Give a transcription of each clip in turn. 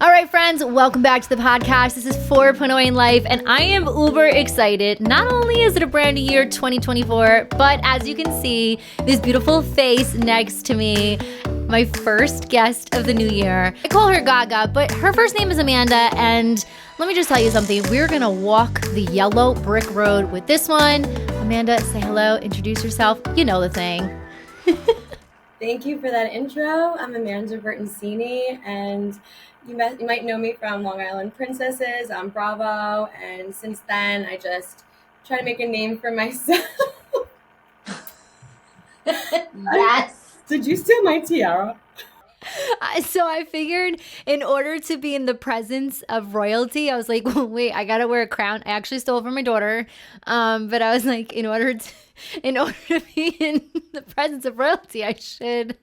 All right, friends, welcome back to the podcast. This is 4.0 in Life, and I am uber excited. Not only is it a brand new year, 2024, but as you can see, this beautiful face next to me, my first guest of the new year. I call her Gaga, but her first name is Amanda, and let me just tell you something. We're going to walk the yellow brick road with this one. Amanda, say hello, introduce yourself. You know the thing. Thank you for that intro. I'm Amanda Bertoncini, and you might know me from Long Island Princesses on Bravo, and since then I just try to make a name for myself. Yes. Did you steal my tiara? So I figured in order to be in the presence of royalty, I was like, well, wait, I gotta wear a crown. I actually stole it from my daughter, but I was like, in order to be in the presence of royalty, I should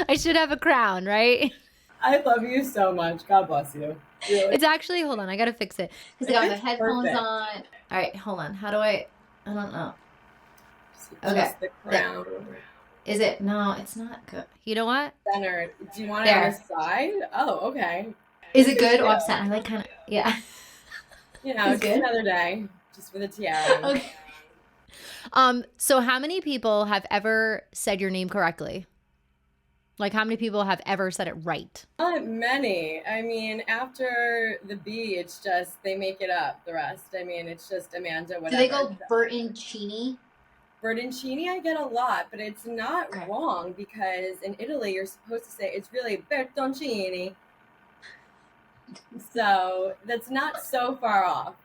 have a crown, right? I love you so much. God bless you. Really. It's actually, hold on, I gotta fix it because I got my headphones perfect. on. All right, hold on. How do I don't know. Okay. Just the crown. Is it? No, it's not good. You know what? Center. Do you want it on the side? Oh, okay. Is it good? Offset. I like kind of, yeah. You know, it's just another day, just with a tiara. Okay. So how many people have ever said your name correctly? Like, how many people have ever said it right? Not many. I mean, after the B, it's just, they make it up, the rest. I mean, it's just Amanda, whatever. Do they go Bertoncini? Bertoncini I get a lot, but it's not wrong because in Italy, you're supposed to say, it's really Bertoncini. So that's not so far off.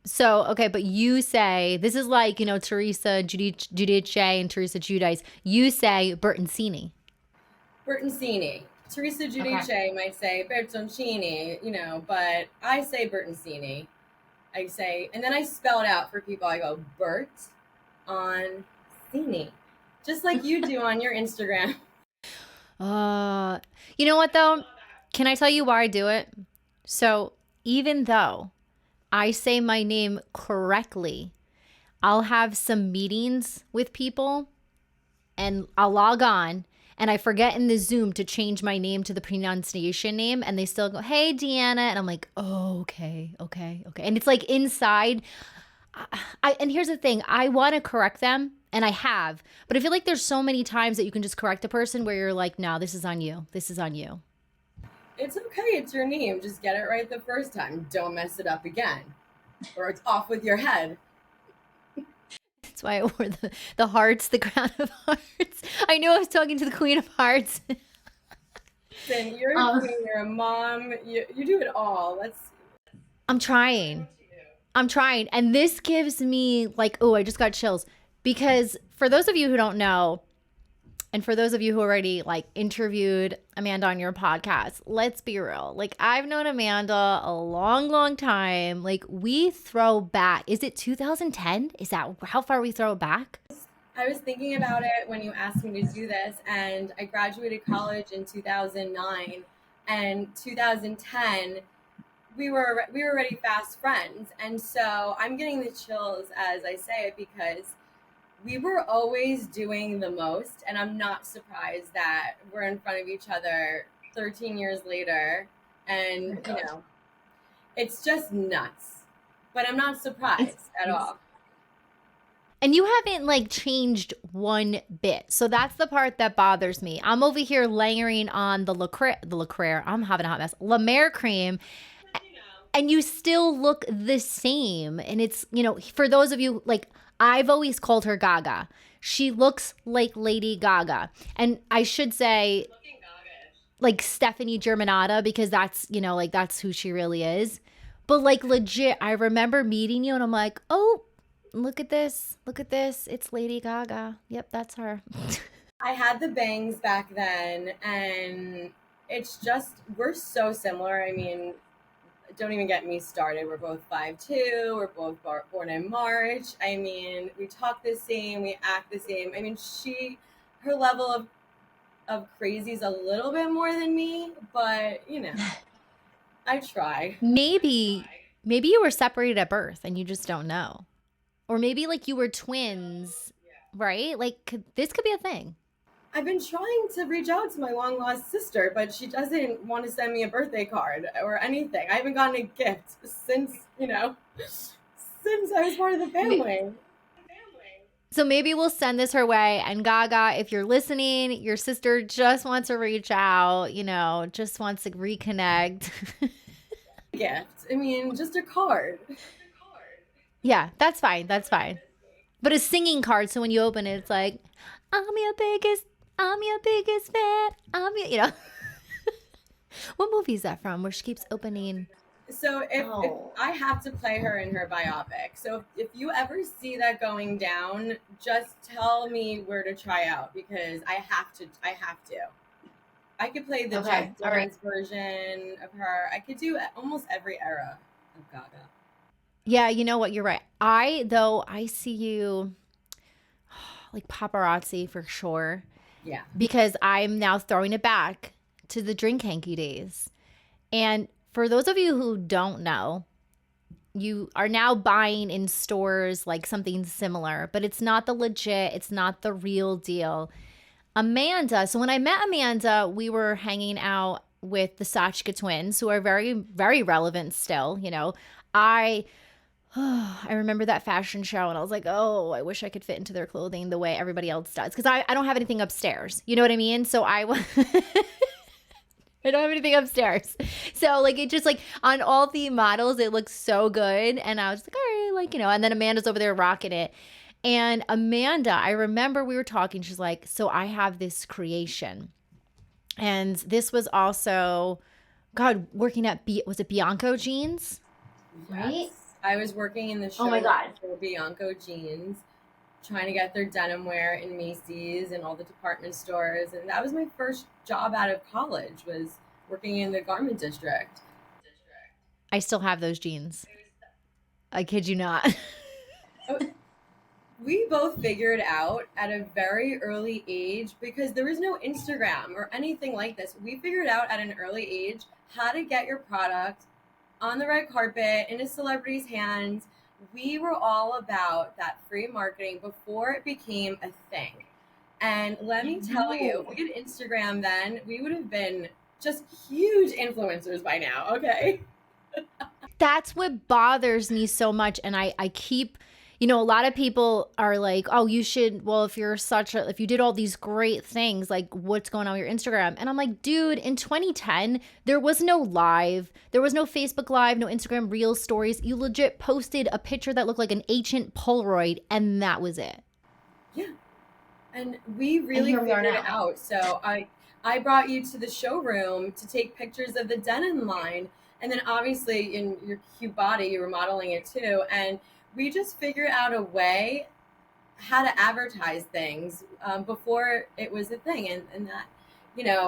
So, okay, but you say, this is like, you know, Teresa Giudice and Teresa Giudice. You say Bertoncini. Bertoncini. Teresa Giudice might say Bertoncini, you know, but I say Bertoncini. I say, and then I spell it out for people. I go Bert on Cini, just like you do on your Instagram. You know what though? Can I tell you why I do it? So even though I say my name correctly, I'll have some meetings with people and I'll log on and I forget in the Zoom to change my name to the pronunciation name and they still go, hey, Deanna. And I'm like, oh, okay. And it's like inside. And here's the thing. I want to correct them and I have, but I feel like there's so many times that you can just correct a person where you're like, no, this is on you. This is on you. It's okay. It's your name. Just get it right the first time. Don't mess it up again or it's off with your head. That's why I wore the hearts, the crown of hearts. I knew I was talking to the queen of hearts. Listen, you're a queen, you're a mom. You do it all. I'm trying. And this gives me like, oh, I just got chills. Because for those of you who don't know, and for those of you who already like interviewed Amanda on your podcast, let's be real. Like I've known Amanda a long, long time. Like we throw back. Is it 2010? Is that how far we throw back? I was thinking about it when you asked me to do this, and I graduated college in 2009, and 2010 we were already fast friends, and so I'm getting the chills as I say it because we were always doing the most, and I'm not surprised that we're in front of each other 13 years later, and you know, it's just nuts. But I'm not surprised at all. And you haven't like changed one bit. So that's the part that bothers me. I'm over here layering on the La Crere, I'm having a hot mess, La Mer cream, and you still look the same. And it's, you know, for those of you, like, I've always called her Gaga. She looks like Lady Gaga. And I should say like Stephanie Germanotta because that's, you know, like that's who she really is. But like legit, I remember meeting you and I'm like, oh, look at this. It's Lady Gaga. Yep, that's her. I had the bangs back then and it's just, we're so similar. I mean, don't even get me started. We're both 5'2". We're both born in March. I mean, we talk the same. We act the same. I mean, her level of crazy is a little bit more than me, but you know, I try. Maybe you were separated at birth and you just don't know, or maybe like you were twins, right? Like this could be a thing. I've been trying to reach out to my long lost sister, but she doesn't want to send me a birthday card or anything. I haven't gotten a gift since, since I was part of the family. So maybe we'll send this her way. And Gaga, if you're listening, your sister just wants to reach out, just wants to reconnect. Gift. I mean, just a card. Yeah, that's fine. That's fine. But a singing card, so when you open it, it's like, I'm your biggest, I'm your biggest fan. What movie is that from? Where she keeps opening. So if I have to play her in her biopic, so if you ever see that going down, just tell me where to try out because I have to. I have to. I could play the Okay, Just all right. Dance version of her. I could do almost every era of Gaga. Yeah, you know what? You're right. I see you like paparazzi for sure Yeah. because I'm now throwing it back to the drink hanky days. And for those of you who don't know, you are now buying in stores like something similar, but it's not the legit, it's not the real deal. Amanda, so when I met Amanda, we were hanging out with the Sachka twins, who are very, very relevant still. I I remember that fashion show and I was like, oh, I wish I could fit into their clothing the way everybody else does. Because I don't have anything upstairs. You know what I mean? So I I don't have anything upstairs. So like it just like on all the models, it looks so good. And I was like, all right, and then Amanda's over there rocking it. And Amanda, I remember we were talking, she's like, so I have this creation. And this was also, God, working at, was it Bianco Jeans? Right? Yes. I was working in the Oh my showroom God. for Bianco Jeans, trying to get their denim wear in Macy's and all the department stores, and that was my first job out of college. Was working in the garment district. I still have those jeans. I kid you not. Oh, we both figured out at a very early age because there was no Instagram or anything like this. We figured out at an early age how to get your product on the red carpet in a celebrity's hands. We were all about that free marketing before it became a thing. And let me tell you, if we had Instagram then, we would have been just huge influencers by now, okay? That's what bothers me so much. And I keep, a lot of people are like, oh, you should, well, if if you did all these great things, like what's going on with your Instagram? And I'm like, dude, in 2010, there was no live, there was no Facebook Live, no Instagram Reel stories. You legit posted a picture that looked like an ancient Polaroid, and that was it. Yeah. And we really figured it out. So I brought you to the showroom to take pictures of the denim line. And then obviously in your cute body, you were modeling it too. And we just figured out a way how to advertise things before it was a thing. And that,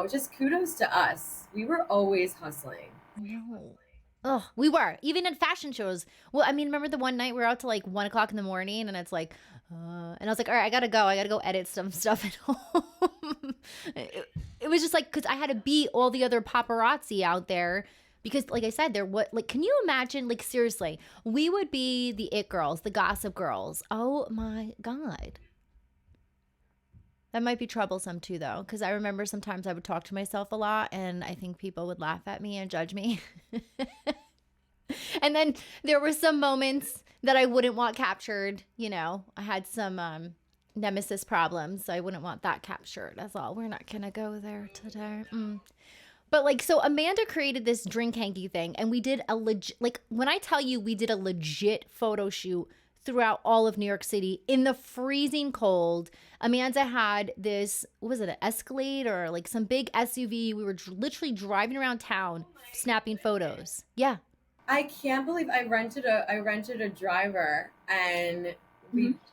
just kudos to us. We were always hustling. No. Oh, we were even in fashion shows. Well, I mean, remember the one night we were out till like 1 o'clock in the morning, and it's like, and I was like, all right, I gotta go. I gotta go edit some stuff at home. It was just like because I had to beat all the other paparazzi out there because, like I said, can you imagine? Like seriously, we would be the it girls, the gossip girls. Oh my God. That might be troublesome too, though, because I remember sometimes I would talk to myself a lot, and I think people would laugh at me and judge me. And then there were some moments that I wouldn't want captured. I had some nemesis problems, so I wouldn't want that captured. That's all. We're not gonna go there today. But like, so Amanda created this drink hanky thing, and we did a legit. Like when I tell you, we did a legit photo shoot throughout all of New York City in the freezing cold. Amanda had this, what was it, an Escalade or like some big SUV. We were literally driving around town snapping photos. Yeah. I can't believe I rented a driver and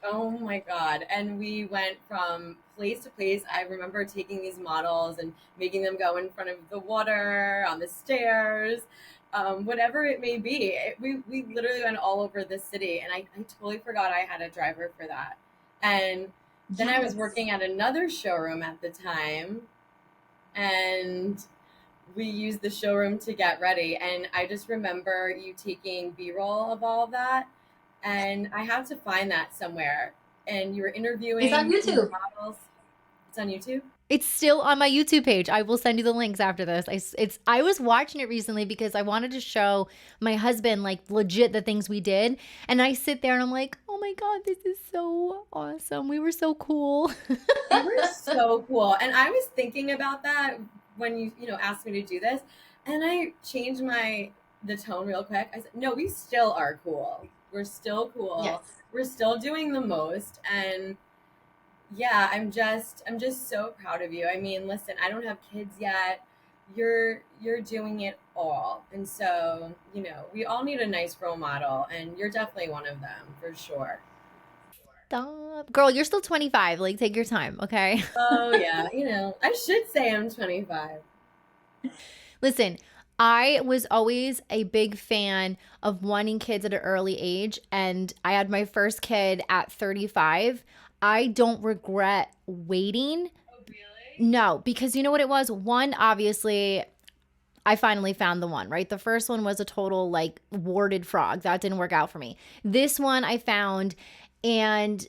oh my God. And we went from place to place. I remember taking these models and making them go in front of the water, on the stairs, whatever it may be. We literally went all over the city, and I totally forgot I had a driver for that. And then I was working at another showroom at the time, and we used the showroom to get ready. And I just remember you taking B-roll of all of that. And I have to find that somewhere. And you were interviewing It's on YouTube. models. It's on YouTube. It's still on my YouTube page. I will send you the links after this. I was watching it recently because I wanted to show my husband like legit the things we did, and I sit there and I'm like, oh my god, this is so awesome. We were so cool. You were so cool. And I was thinking about that when you asked me to do this, and I changed the tone real quick. I said, "No, we still are cool. We're still cool. Yes. We're still doing the most." And yeah, I'm just so proud of you. I mean, listen, I don't have kids yet. You're doing it all. And so, we all need a nice role model, and you're definitely one of them for sure. Stop. Girl, you're still 25. Like, take your time, okay? Oh yeah, I should say I'm 25. Listen, I was always a big fan of wanting kids at an early age, and I had my first kid at 35. I don't regret waiting. Oh, really? No, because you know what it was? One, obviously, I finally found the one, right? The first one was a total like warded frog. That didn't work out for me. This one I found, and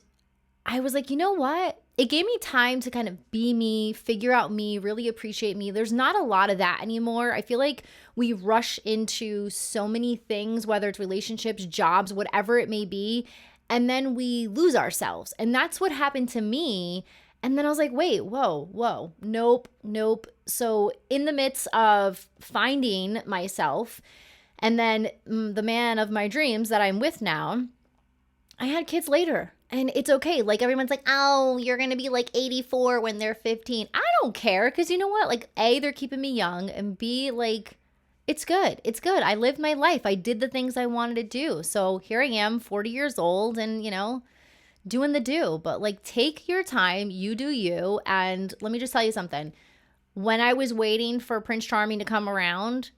I was like, you know what? It gave me time to kind of be me, figure out me, really appreciate me. There's not a lot of that anymore. I feel like we rush into so many things, whether it's relationships, jobs, whatever it may be, and then we lose ourselves. And that's what happened to me. And then I was like, wait, whoa, nope, nope. So, in the midst of finding myself and then the man of my dreams that I'm with now, I had kids later. And it's okay. Like everyone's like, oh, you're going to be like 84 when they're 15. I don't care because you know what? Like, A, they're keeping me young, and B, like, it's good. It's good. I lived my life. I did the things I wanted to do. So here I am, 40 years old, and, doing the do. But like, take your time. You do you. And let me just tell you something. When I was waiting for Prince Charming to come around,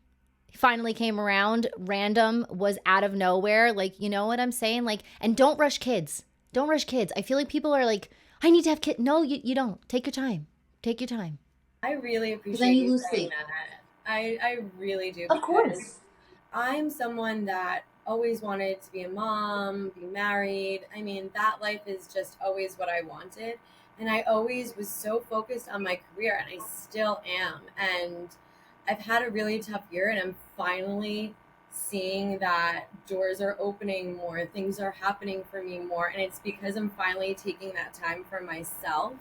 finally came around, random, was out of nowhere. Like, you know what I'm saying? Like, and don't rush kids. Don't rush kids. I feel like people are like, I need to have kids. No, you don't. Take your time. Take your time. I really appreciate Then you you lose saying sleep. that. I really do, Of because course. I'm someone that always wanted to be a mom, be married. I mean, that life is just always what I wanted. And I always was so focused on my career, and I still am. And I've had a really tough year, and I'm finally seeing that doors are opening more, things are happening for me more. And it's because I'm finally taking that time for myself.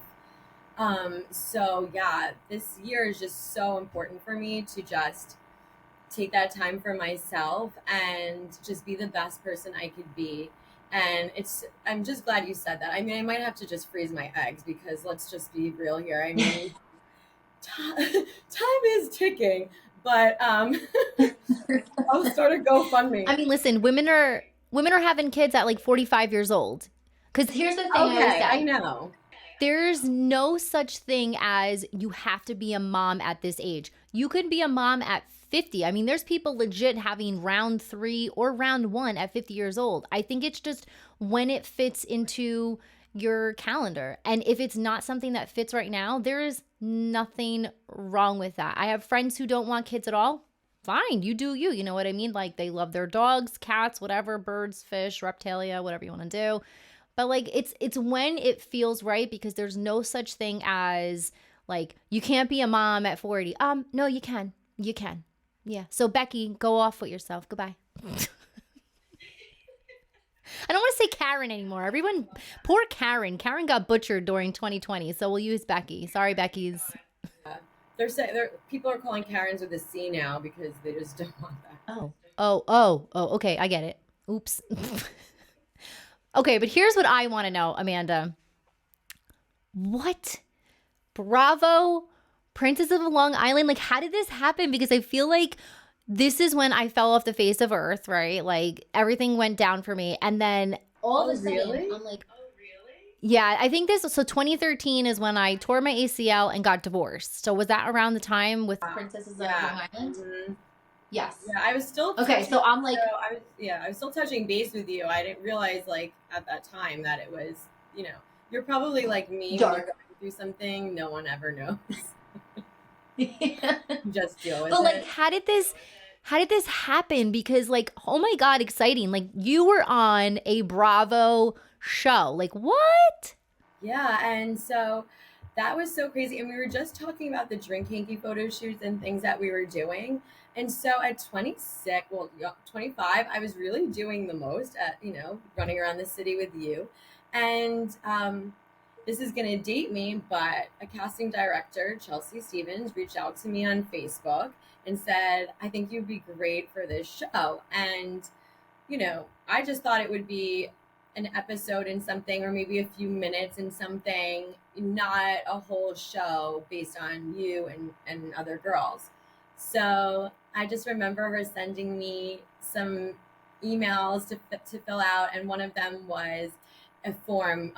So yeah, this year is just so important for me to just take that time for myself and just be the best person I could be. And I'm just glad you said that. I mean, I might have to just freeze my eggs, because let's just be real here. I mean, time is ticking, but I'll start a GoFundMe. I mean, listen, women are having kids at like 45 years old. Because here's the thing I always Okay, I say. know. There's no such thing as you have to be a mom at this age. You could be a mom at 50. I mean, there's people legit having round 3 or round 1 at 50 years old. I think it's just when it fits into your calendar. And if it's not something that fits right now, there is nothing wrong with that. I have friends who don't want kids at all. Fine, you do you. You know what I mean? Like, they love their dogs, cats, whatever, birds, fish, reptilia, whatever you want to do. But like, it's when it feels right, because there's no such thing as like, you can't be a mom at 40. No, you can. You can. Yeah. So Becky, go off with yourself. Goodbye. I don't want to say Karen anymore. Everyone, poor Karen. Karen got butchered during 2020, so we'll use Becky. Sorry, Becky's. They're saying people are calling Karens with a C now because they just don't want that. Oh. Okay, I get it. Oops. Okay, but here's what I want to know, Amanda. What? Bravo, Princess of Long Island. Like, how did this happen? Because I feel like this is when I fell off the face of earth, right? Like, everything went down for me. And then all of a sudden, really? I'm like, yeah, I think so 2013 is when I tore my ACL and got divorced. So was that around the time with Princesses of Long Island? Mhm. Yes. Yeah, I was still Okay, so I'm like, I was still touching base with you. I didn't realize, like, at that time that it was, you're probably like me, when you're dark. going through something, no one ever knows. Yeah. Just deal with But like, it. how did this happen? Because like, oh my God, exciting. Like, you were on a Bravo show. Like, what? Yeah, and so That was so crazy. And we were just talking about the drink hanky photo shoots and things that we were doing. And so at 26, well, 25, I was really doing the most at, running around the city with you. And this is going to date me, but a casting director, Chelsea Stevens, reached out to me on Facebook and said, I think you'd be great for this show. And I just thought it would be an episode in something or maybe a few minutes in something, not a whole show based on you and other girls. So I just remember her sending me some emails to fill out, and one of them was a form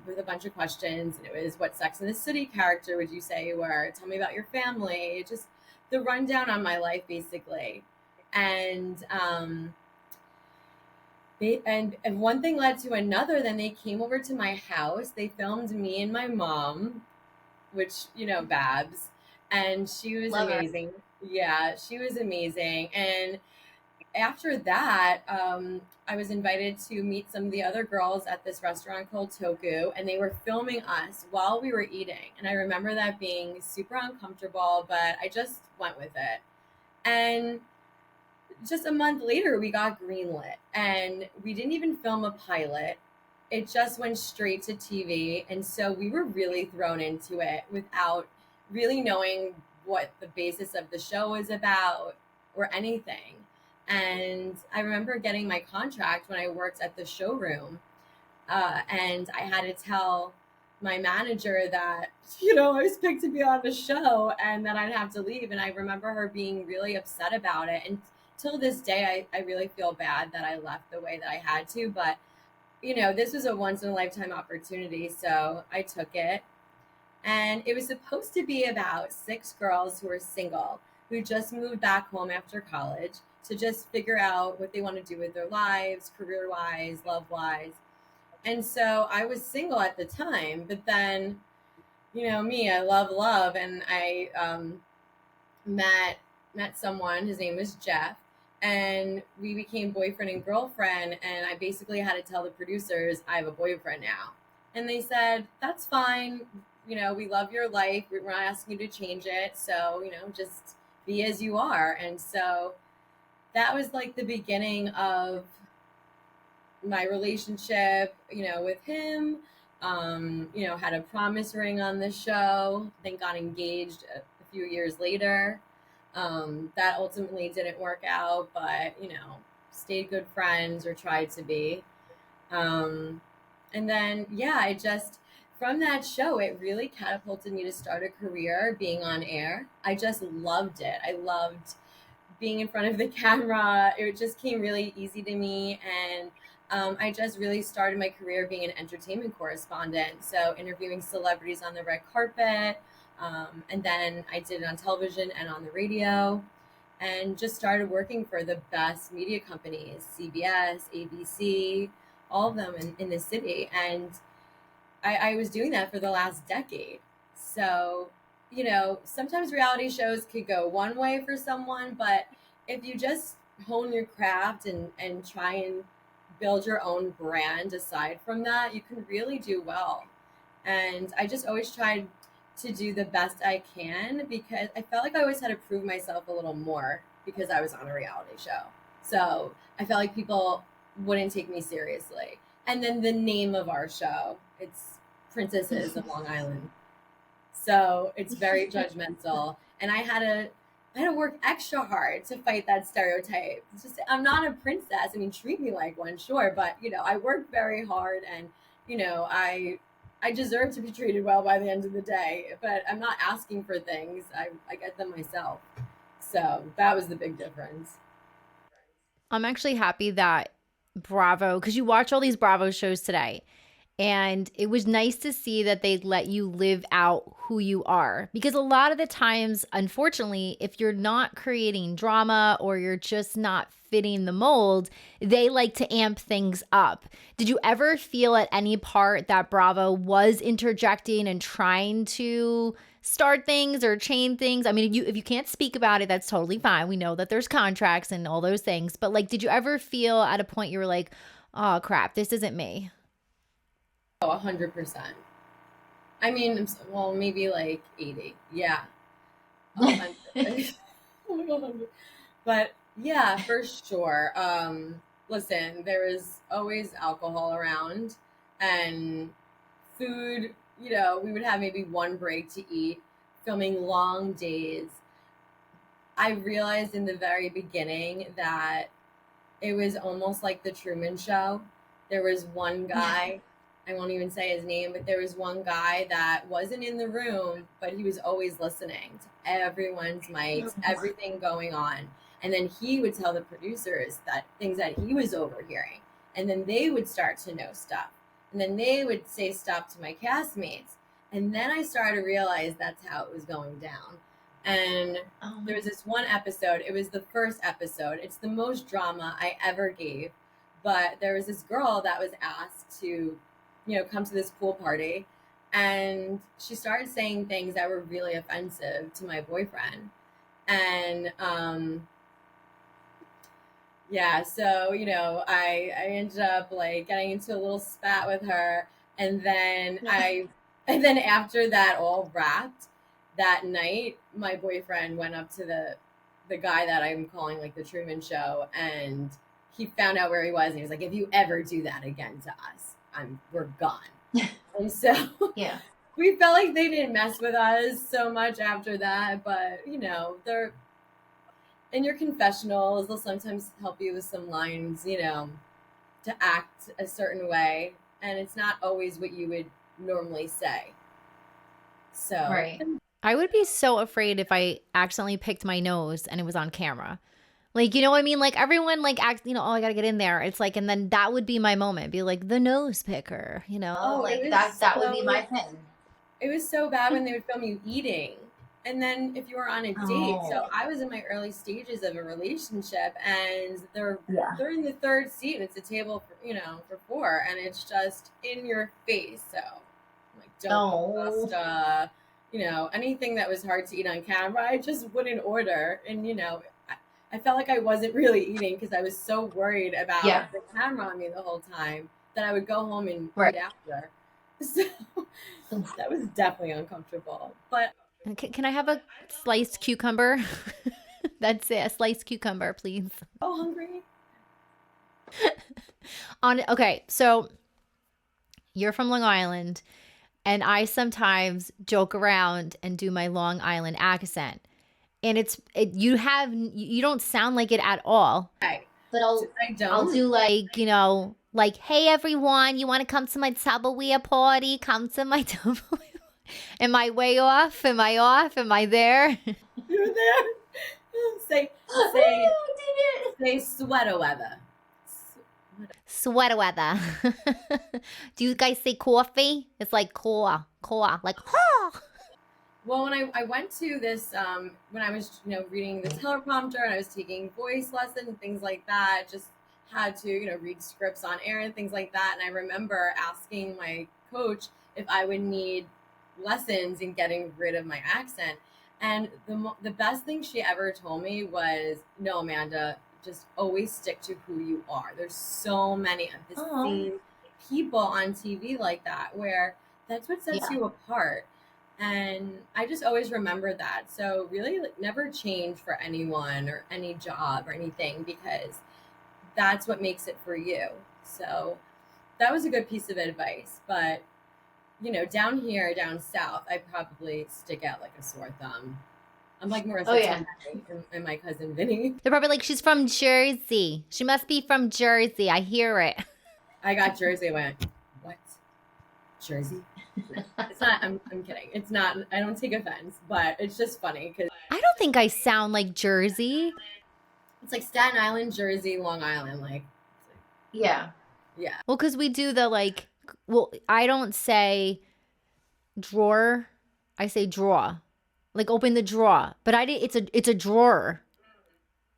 with a bunch of questions. And it was, what Sex in the City character would you say you were? Tell me about your family. Just the rundown on my life, basically. And and one thing led to another. Then they came over to my house. They filmed me and my mom, which, Babs, and she was Love her. amazing. Yeah, she was amazing. And after that, I was invited to meet some of the other girls at this restaurant called Toku, and they were filming us while we were eating. And I remember that being super uncomfortable, but I just went with it. And just a month later, we got greenlit, and we didn't even film a pilot. It just went straight to TV. And so we were really thrown into it without really knowing what the basis of the show was about or anything. And I remember getting my contract when I worked at the showroom, and I had to tell my manager that, I was picked to be on the show and that I'd have to leave. And I remember her being really upset about it. And till this day, I really feel bad that I left the way that I had to. But, this was a once in a lifetime opportunity. So I took it. And it was supposed to be about 6 girls who were single, who just moved back home after college to just figure out what they want to do with their lives, career wise, love wise. And so I was single at the time, but then, me, I love love. And I met someone. His name was Jeff, and we became boyfriend and girlfriend. And I basically had to tell the producers I have a boyfriend now, and they said that's fine. We love your life. We're not asking you to change it. So just be as you are. And so that was like the beginning of my relationship, with him. Had a promise ring on the show, then got engaged a few years later. That ultimately didn't work out, but, stayed good friends, or tried to be. And then, yeah, from that show, it really catapulted me to start a career being on air. I just loved it. I loved being in front of the camera. It just came really easy to me. And I just really started my career being an entertainment correspondent. So interviewing celebrities on the red carpet. And then I did it on television and on the radio, and just started working for the best media companies, CBS, ABC, all of them in the city. And I was doing that for the last decade. So, sometimes reality shows could go one way for someone, but if you just hone your craft and try and build your own brand aside from that, you can really do well. And I just always tried to do the best I can, because I felt like I always had to prove myself a little more because I was on a reality show. So I felt like people wouldn't take me seriously. And then the name of our show, it's Princesses of Long Island. So it's very judgmental. And I had to work extra hard to fight that stereotype. It's just, I'm not a princess. I mean, treat me like one, sure, but I worked very hard, and I deserve to be treated well by the end of the day. But I'm not asking for things. I get them myself. So that was the big difference. I'm actually happy that Bravo, because you watch all these Bravo shows today, and it was nice to see that they let you live out who you are. Because a lot of the times, unfortunately, if you're not creating drama or you're just not fitting the mold, they like to amp things up. Did you ever feel at any part that Bravo was interjecting and trying to start things or chain things? I mean, if you can't speak about it, that's totally fine. We know that there's contracts and all those things. But like, did you ever feel at a point you were like, oh crap, this isn't me? Oh, 100%. I mean, well, maybe like 80. Yeah. 100. Oh my God, 100. But yeah, for sure. Listen, there is always alcohol around and food. We would have maybe one break to eat, filming long days. I realized in the very beginning that it was almost like the Truman Show. There was one guy, I won't even say his name, but there was one guy that wasn't in the room, but he was always listening to everyone's mics, everything going on. And then he would tell the producers that things that he was overhearing. And then they would start to know stuff. And then they would say stuff to my castmates. And then I started to realize that's how it was going down. And there was this one episode. It was the first episode. It's the most drama I ever gave. But there was this girl that was asked to, come to this pool party. And she started saying things that were really offensive to my boyfriend. And yeah, so, I ended up like getting into a little spat with her. And then after that all wrapped, that night, my boyfriend went up to the guy that I'm calling like the Truman Show, and he found out where he was, and he was like, "If you ever do that again to us, we're gone." And so Yeah. we felt like they didn't mess with us so much after that, but they're in your confessionals. They'll sometimes help you with some lines, to act a certain way, and it's not always what you would normally say. So Right. I would be so afraid if I accidentally picked my nose and it was on camera. Like, you know what I mean? Like everyone like acts, oh, I gotta get in there. It's like, and then that would be my moment. Be like the nose picker, like that would be my thing. It was so bad when they would film you eating. And then if you were on a date, so I was in my early stages of a relationship, and they're in the third seat, and it's a table for four, and it's just in your face. So I'm like, don't put pasta, anything that was hard to eat on camera, I just wouldn't order. And I felt like I wasn't really eating because I was so worried about the camera on me the whole time that I would go home and eat after. So that was definitely uncomfortable. But can I have a sliced cucumber? That's it. A sliced cucumber, please. Oh, hungry. Okay, so you're from Long Island, and I sometimes joke around and do my Long Island accent. And you don't sound like it at all. Right. But I'll do like, like, hey everyone, you want to come to my Tupperware party? Come to my Tupperware. Am I way off? Am I off? Am I there? You're there. Say sweater weather. Sweater weather. Do you guys say coffee? It's like core, like ha. Well, when I went to this, when I was reading the teleprompter and I was taking voice lessons and things like that, just had to read scripts on air and things like that. And I remember asking my coach if I would need lessons in getting rid of my accent. And the best thing she ever told me was, "No, Amanda, just always stick to who you are." There's so many of the same people on TV like that, where that's what sets you apart. And I just always remember that. So really, like, never change for anyone or any job or anything, because that's what makes it for you. So that was a good piece of advice. But down here, down south, I probably stick out like a sore thumb. I'm like Marissa and my cousin Vinny. They're probably like, she's from Jersey. She must be from Jersey. I hear it. I got Jersey. I went, what? Jersey? It's not. I'm kidding. It's not. I don't take offense, but it's just funny because I don't think I sound like Jersey. It's like Staten Island, Jersey, Long Island. Yeah. Well, because we do the like. Well, I don't say drawer. I say draw. Like open the drawer. But it's a drawer.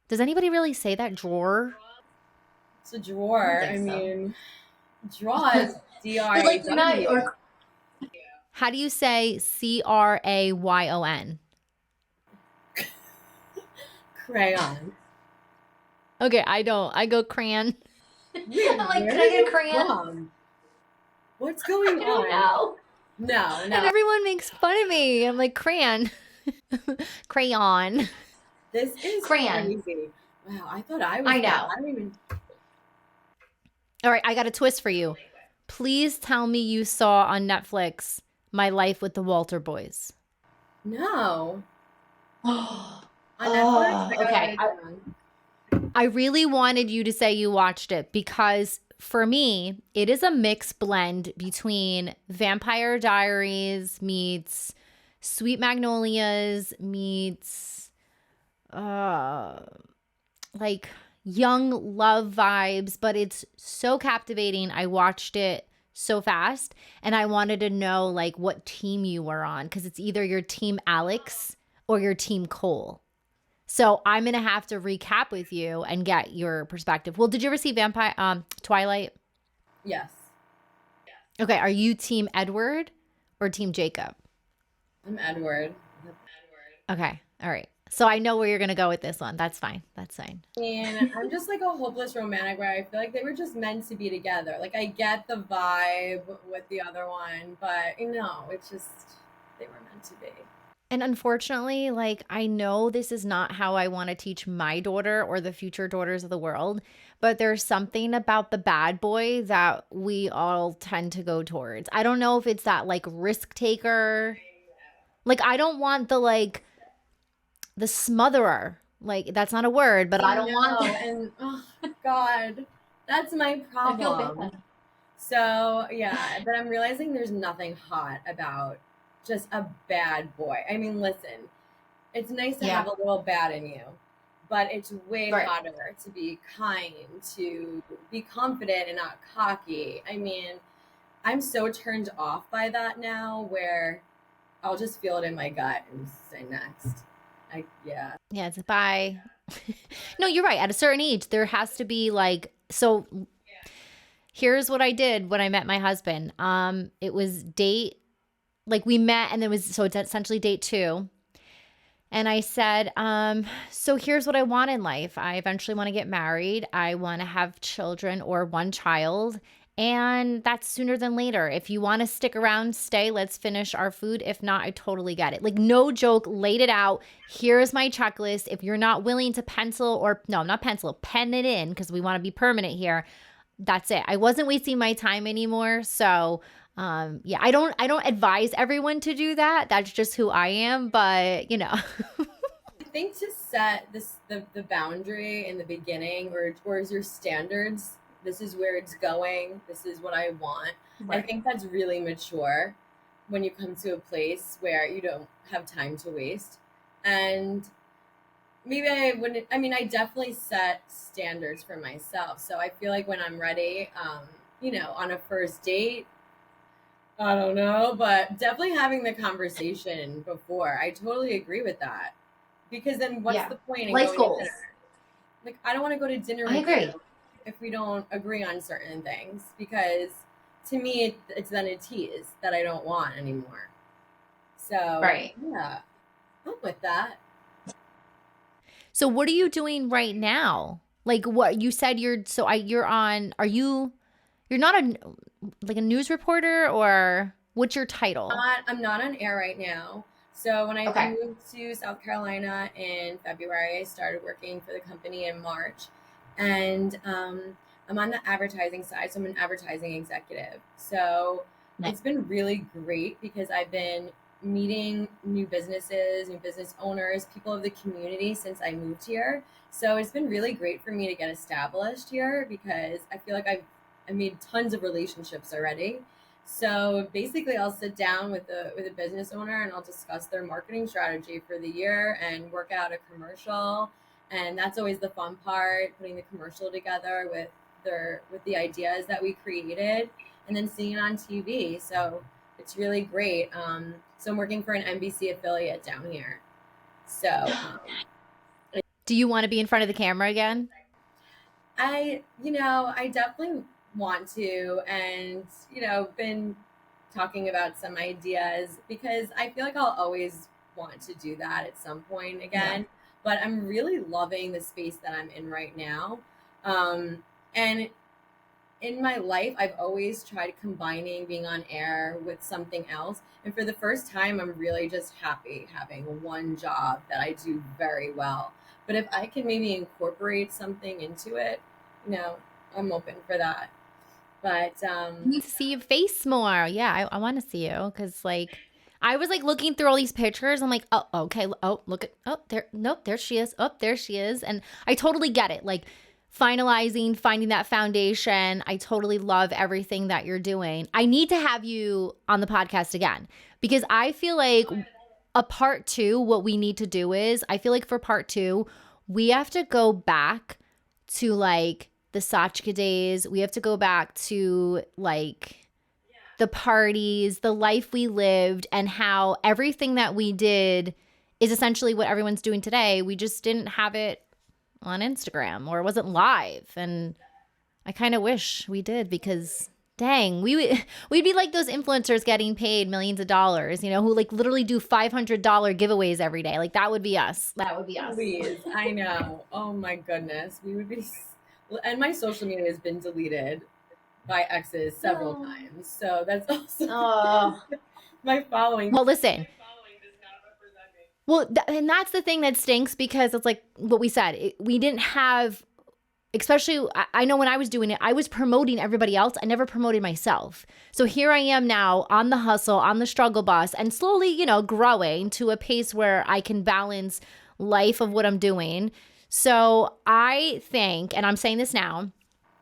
Does anybody really say that, drawer? It's a drawer. I mean, draw is DRAW. How do you say CRAYON? Crayon. Okay, I don't. I go crayon. I'm like, can I get a crayon? What's going on? I don't know. No, And no. everyone makes fun of me. I'm like, crayon. Crayon. This is Crayon. crazy. Wow, I thought I was I bad. know. I don't even All right, I got a twist for you. Please tell me you saw on Netflix My Life with the Walter Boys. know. Oh, On Netflix, I gotta write okay. it down. I really wanted you to say you watched it because for me, it is a mixed blend between Vampire Diaries meets Sweet Magnolias meets uh like young love vibes, but it's so captivating. I watched it so fast and I wanted to know like what team you were on because it's either your team Alex or your team Cole. So I'm gonna have to recap with you and get your perspective. Well, did you ever see Vampire Twilight? Yes. Okay, are you team Edward or team Jacob? I'm Edward. Okay, all right. So I know where you're gonna go with this one. That's fine. That's fine. I mean, I'm just like a hopeless romantic where I feel like they were just meant to be together. Like I get the vibe with the other one, but it's just they were meant to be. And unfortunately, like I know this is not how I want to teach my daughter or the future daughters of the world, but there's something about the bad boy that we all tend to go towards. I don't know if it's that like risk taker. Like I don't want the smotherer. Like that's not a word, but I I don't want know, and oh God, that's my I feel problem. bad. So yeah, but I'm realizing there's nothing hot about just a bad boy. I mean, listen, it's nice to have Yeah. a little bad in you, but it's way Right. hotter to be kind, to be confident and not cocky. I mean, I'm so turned off by that now where I'll just feel it in my gut and say next. Yeah. Yeah, it's bye. No, you're right. At a certain age, there has to be like so here's what I did when I met my husband. It was date like we met and it was so it's essentially date 2. And I said, so here's what I want in life. I eventually want to get married. I want to have children or one child. And that's sooner than later. If you want to stick around, stay. Let's finish our food. If not, I totally get it. Like, no joke, laid it out. Here's my checklist. If you're not willing to pencil or, no, not pencil, pen it in because we want to be permanent here. That's it. I wasn't wasting my time anymore. So, yeah, I don't advise everyone to do that. That's just who I am. But, I think to set the boundary in the beginning or is your standards, this is where it's going, this is what I want. I Right. think that's really mature when you come to a place where you don't have time to waste. And maybe I wouldn't I mean I definitely set standards for myself. So I feel like when I'm ready, on a first date, I don't know, but definitely having the conversation before. I totally agree with that. Because then what's Yeah. the point in Life going to goals. dinner? Like I don't want to go to dinner I with you agree. if we don't agree on certain things because to me it's then a tease that I don't want anymore. So, Right. yeah, I'm with that. So what are you doing right now? Like what you said you're on you're not like a news reporter or what's your title? I'm not on air right now. So when I Okay. moved to South Carolina in February, I started working for the company in March, and I'm on the advertising side. So I'm an advertising executive. So Nice. it's been really great because I've been meeting new businesses, new business owners, people of the community since I moved here. So it's been really great for me to get established here because I feel like I made tons of relationships already. So basically, I'll sit down with a business owner and I'll discuss their marketing strategy for the year and work out a commercial. And that's always the fun part, putting the commercial together with the ideas that we created, and then seeing it on TV. So it's really great. So I'm working for an NBC affiliate down here. So Do you want to be in front of the camera again? I definitely want to, and been talking about some ideas because I feel like I'll always want to do that at some point Yeah. again. But I'm really loving the space that I'm in right now. And in my life, I've always tried combining being on air with something else. And for the first time, I'm really just happy having one job that I do very well. But if I can maybe incorporate something into it, you know, I'm open for that. But I need to see your face more. Yeah, I want to see you because like I was like looking through all these pictures. I'm like, oh, okay. Oh, look at, oh, there. Nope, there she is. Oh, there she is. And I totally get it. Like finalizing, finding that foundation. I totally love everything that you're doing. I need to have you on the podcast again because I feel like a part two, what we need to do is, I feel like for part two, we have to go back to like the Sachka days. We have to go back to like the parties, the life we lived, and how everything that we did is essentially what everyone's doing today. We just didn't have it on Instagram or it wasn't live. And I kind of wish we did because dang, we'd be like those influencers getting paid millions of dollars, you know, who like literally do $500 giveaways every day. Like that would be us. That would be us. please, I know. Oh my goodness, we would be. And my social media has been deleted by exes several times, so that's also my following. Well, listen. Well, and that's the thing that stinks because it's like what we said. We didn't have, especially, I know when I was doing it, I was promoting everybody else. I never promoted myself. So here I am now on the hustle, on the struggle bus, and slowly, you know, growing to a pace where I can balance life of what I'm doing. So I think, and I'm saying this now.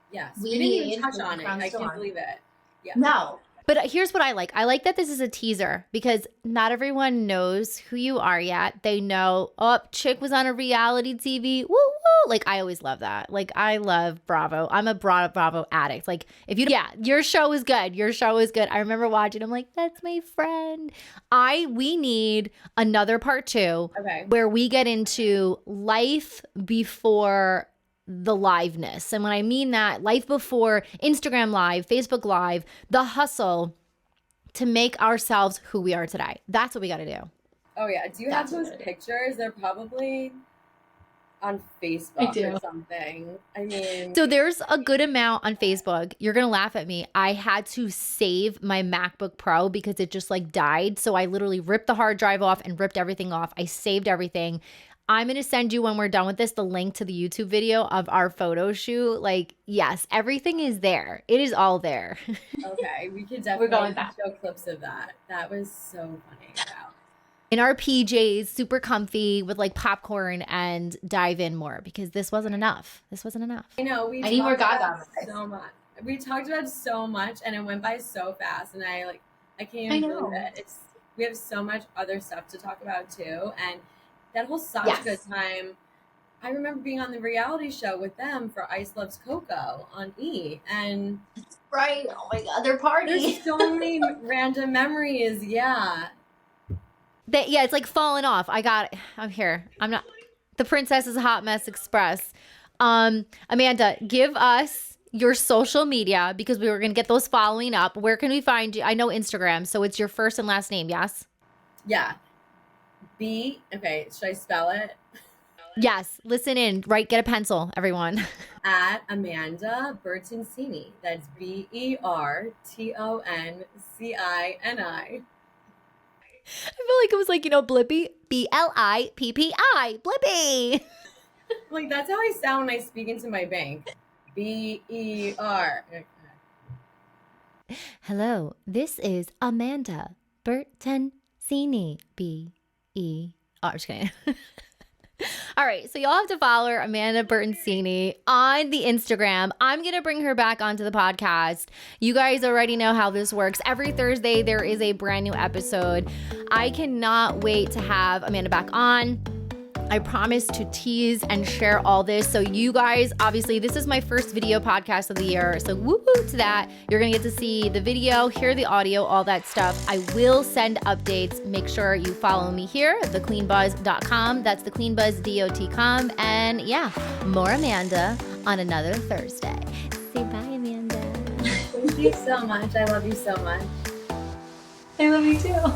Yes, we didn't even touch on it. I can't believe it. Yeah. No. But here's what I like. I like that this is a teaser because not everyone knows who you are yet. They know, oh, chick was on a reality TV. Woo woo. Like I always love that. Like I love Bravo. I'm a Bravo addict. Like if you, yeah, your show is good. Your show is good. I remember watching. I'm like, that's my friend. We need another part two where we get into life before the liveness. And when I mean that, life before Instagram Live, Facebook Live, the hustle to make ourselves who we are today. That's what we got to do. Oh yeah. Do you have those pictures? They're probably on Facebook or something. I mean, so there's a good amount on Facebook. You're going to laugh at me. I had to save my MacBook Pro because it just like died. So I literally ripped the hard drive off and ripped everything off. I saved everything. I'm going to send you when we're done with this, the link to the YouTube video of our photo shoot. Like, yes, everything is there. It is all there. Okay. We could definitely show clips of that. That was so funny. Wow. In our PJs, super comfy with like popcorn and dive in more because this wasn't enough. This wasn't enough. I know. I need more Gaga. So much. We talked about so much and it went by so fast. And I can't even believe it. We have so much other stuff to talk about too. And that whole Sachka time, I remember being on the reality show with them for Ice Loves Coco on E! And right, oh my God, their party. There's so many random memories, yeah. It's like falling off. I'm here. I'm not, the Princess is a Hot Mess Express. Amanda, give us your social media because we were going to get those following up. Where can we find you? I know Instagram, so it's your first and last name, yes? Yeah. Okay, should I spell it? Yes, listen in, right? Get a pencil, everyone. At Amanda Bertoncini. That's BERTONCINI. I feel like it was like, you know, Blippy, BLIPPI, Blippy. Like that's how I sound when I speak into my bank. BER. Hello, this is Amanda Bertoncini. I'm just kidding. All right, so y'all have to follow her, Amanda Bertoncini, on the Instagram. I'm going to bring her back onto the podcast. You guys already know how this works. Every Thursday, there is a brand new episode. I cannot wait to have Amanda back on. I promise to tease and share all this. So you guys, obviously, this is my first video podcast of the year. So woo-hoo to that. You're going to get to see the video, hear the audio, all that stuff. I will send updates. Make sure you follow me here, thequeenbuzz.com. That's thequeenbuzz.com. And yeah, more Amanda on another Thursday. Say bye, Amanda. Thank you so much. I love you so much. I love you too.